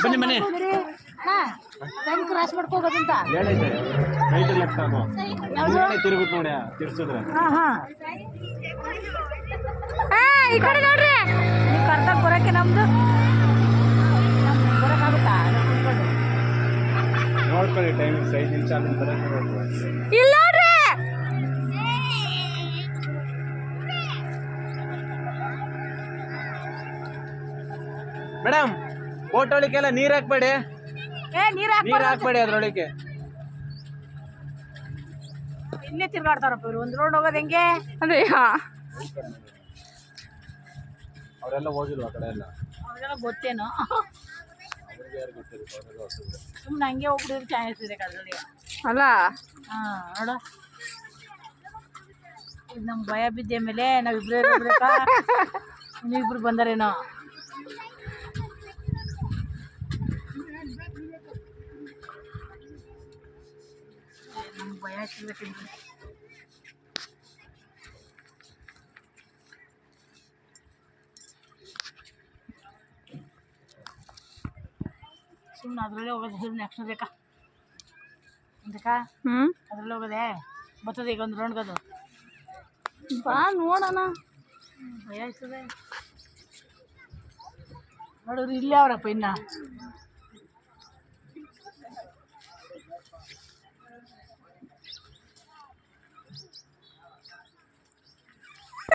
ಬನ್ನಿ ಬನ್ನಿ ಹೆಂಗ್ ಕ್ರಾಸ್ ಮಾಡ್ಕೋಗೋದಂತ ಹೇಳೈತೆ ರೈಟ್ ಲೆಫ್ಟ್ ಅದು ತಿರುಗುತ್ತೆ ನೋಡಿ ತಿರ್ಸಿದ್ರೆ ಈ ಕಡೆ ನೋಡ್ರಿ ನೀವು ಕರ್ದಾಗ ಬರೋಕೆ ನಮ್ದು ಬರೋಕ್ಕಾಗುತ್ತಾ ನೋಡ್ಕೊಳ್ಳಿ ಟೈಮಿಂಗ್ಸ್ 5 ನಿಮಿಷ ಆದ್ಮೇಲೆ ಬರೋಕ್ಕೆ ಇಲ್ಲ ನೋಡ್ರಿ ಮೇಡಮ್ ಬೋಟ್ ಒಳಗೆಲ್ಲ ನೀರ್ ಹಾಕ್ಬೇಡಿ ನೀರು ಹಾಕ್ಬೇಡಿ ಅದ್ರೊಳಗೆ ಇಲ್ಲೇ ತಿರ್ಗಾಡ್ತಾರಪ್ಪ ಇವ್ರು ಒಂದು ರೋಡ್ ಹೋಗೋದು ಹೆಂಗೆ ಅದೇ ಅವರೆಲ್ಲ ಹೋಗಿಲ್ವಾ ಆ ಕಡೆ ಎಲ್ಲ ಅವ್ರಿಗೆಲ್ಲ ಗೊತ್ತೇನೋ ಸುಮ್ಮನೆ ಹಂಗೆ ಹೋಗ್ಬಿಡಿದ್ರೆ ಚಾನ್ಸ್ ಇದೆ ಕದ್ರಲ್ಲಿ ಅಲ್ಲ ಹಾಂ ನೋಡು ಇದು ನಮ್ಗೆ ಭಯ ಬಿದ್ದೆ ಮೇಲೆ ನಾವಿಬ್ರೇ ಇರ್ಬೇಕಾ ನೀವಿಬ್ರು ಬಂದರೇನೋ ನಮ್ಗೆ ಭಯ ಆಗ್ತಿರ್ಬೇಕಿಲ್ಲ ಸುಮ್ಮನೆ ಅದರಲ್ಲೇ ಹೋಗೋದು ನೆಕ್ಸ್ಟ್ ಬೇಕಾ ಬೇಕಾ ಅದರಲ್ಲೇ ಹೋಗೋದೆ ಬರ್ತದೆ ಈಗ ಒಂದು ರೌಂಡ್ಗದು ಬಾ ನೋಡೋಣ ಭಯ ಆಗ್ತದೆ ನೋಡಿದ್ರೆ ಇಲ್ಲೇ ಅವರಪ್ಪ ಇನ್ನ